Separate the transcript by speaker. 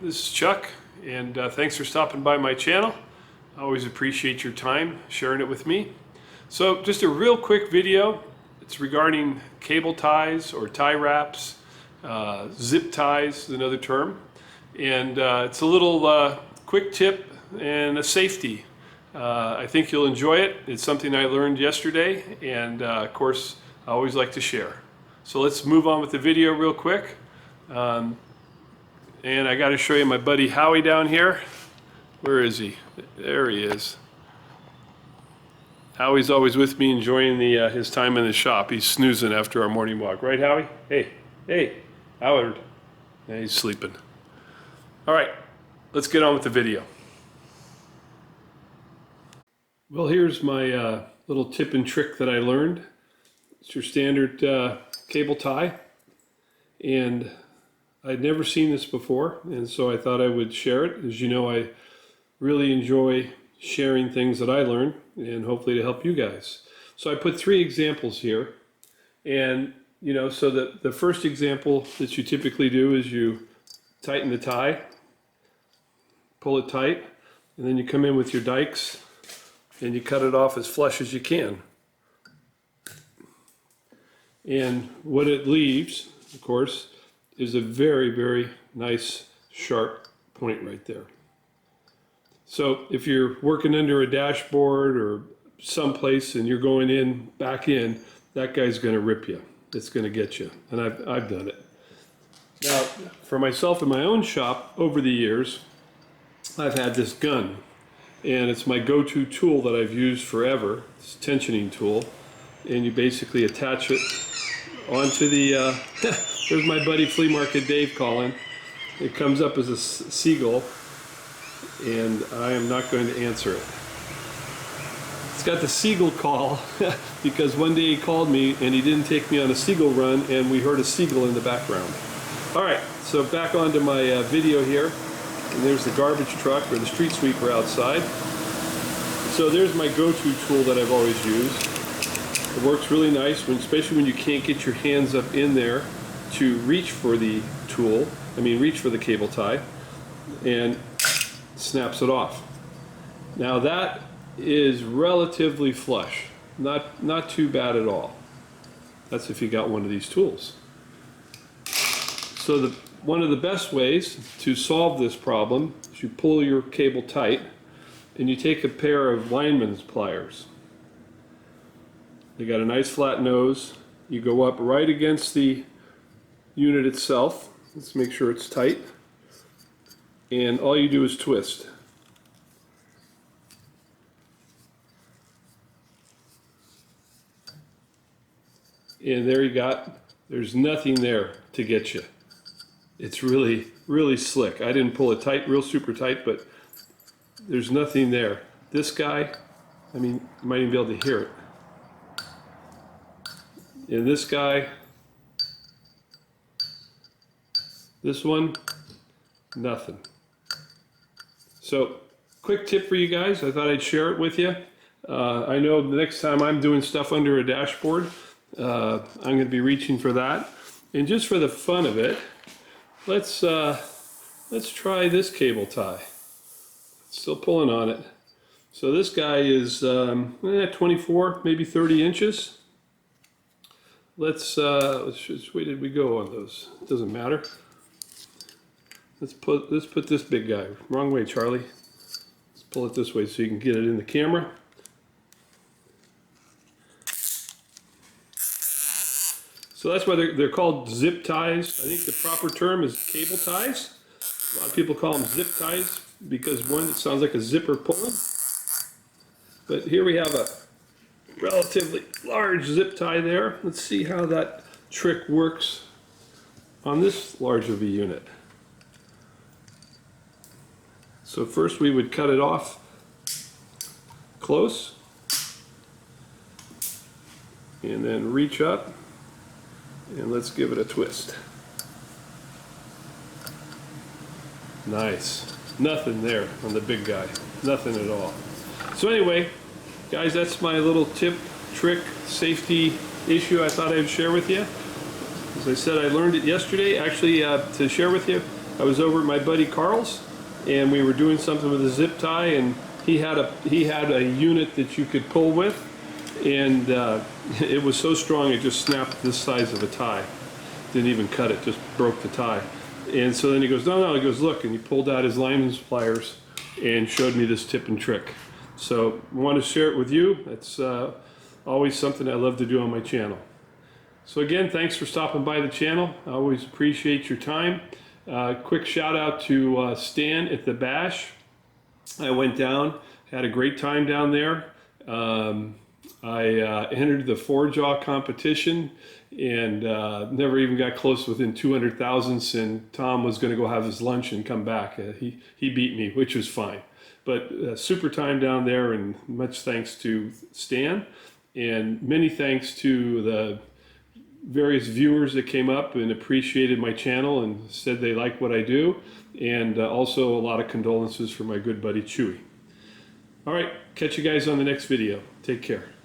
Speaker 1: this is Chuck, and thanks for stopping by my channel. I always appreciate your time sharing it with me. So just a real quick video. It's regarding cable ties or tie wraps. Zip ties is another term. And it's a little quick tip and a safety. I think you'll enjoy it. It's something I learned yesterday, and of course I always like to share. So let's move on with the video real quick. And I got to show you my buddy Howie down here. Where is he? There he is. Howie's always with me, enjoying his time in the shop. He's snoozing after our morning walk. Right, Howie? Hey, Howard. Yeah, he's sleeping. All right, let's get on with the video. Well, here's my little tip and trick that I learned. It's your standard cable tie. And I'd never seen this before, and so I thought I would share it. As you know, I really enjoy sharing things that I learn, and hopefully to help you guys. So I put 3 examples here, and so the first example that you typically do is you tighten the tie, pull it tight, and then you come in with your dikes and you cut it off as flush as you can. And what it leaves, of course, is a very, very nice sharp point right there. So if you're working under a dashboard or someplace and you're going back in, that guy's going to rip you. It's going to get you. And I've done it. Now, for myself in my own shop, over the years, I've had this gun. And it's my go-to tool that I've used forever. It's a tensioning tool. And you basically attach it onto the... There's my buddy Flea Market Dave calling. It comes up as a seagull, and I am not going to answer it. It's got the seagull call because one day he called me and he didn't take me on a seagull run, and we heard a seagull in the background. All right, so back onto my video here, and there's the garbage truck or the street sweeper outside. So there's my go-to tool that I've always used. It works really nice, especially when you can't get your hands up in there to reach for the tool, reach for the cable tie, and snaps it off. Now that is relatively flush, not too bad at all. That's if you got one of these tools. So one of the best ways to solve this problem is you pull your cable tight and you take a pair of lineman's pliers. They got a nice flat nose. You go up right against the unit itself. Let's make sure it's tight. And all you do is twist. And there you there's nothing there to get you. It's really, really slick. I didn't pull it tight, real super tight, but there's nothing there. This guy, you might even be able to hear it. And this guy, this one, nothing. So, quick tip for you guys. I thought I'd share it with you. I know the next time I'm doing stuff under a dashboard, I'm going to be reaching for that. And just for the fun of it, let's try this cable tie. Still pulling on it. So this guy is 24, maybe 30 inches. Let's where did we go on those? It doesn't matter. Let's put this big guy. Wrong way, Charlie. Let's pull it this way so you can get it in the camera. So that's why they're called zip ties. I think the proper term is cable ties. A lot of people call them zip ties because one, it sounds like a zipper pulling. But here we have a relatively large zip tie there. Let's see how that trick works on this large of a unit. So first we would cut it off close and then reach up and let's give it a twist. Nice. Nothing there on the big guy. Nothing at all. So anyway, guys, that's my little tip, trick, safety issue I thought I'd share with you. As I said, I learned it yesterday. Actually, to share with you, I was over at my buddy Carl's, and we were doing something with a zip tie, and he had a unit that you could pull with, and it was so strong it just snapped this size of a tie. Didn't even cut it, just broke the tie. And so then he goes, no, he goes, look, and he pulled out his lineman's pliers and showed me this tip and trick. So I want to share it with you. That's always something I love to do on my channel. So again, thanks for stopping by the channel. I always appreciate your time. Quick shout out to Stan at the Bash. I went down, had a great time down there. I entered the 4-jaw competition and never even got close within 200 thousandths, and Tom was going to go have his lunch and come back. He beat me, which was fine. But super time down there, and much thanks to Stan, and many thanks to the various viewers that came up and appreciated my channel and said they like what I do, and also a lot of condolences for my good buddy Chewy. All right, catch you guys on the next video. Take care.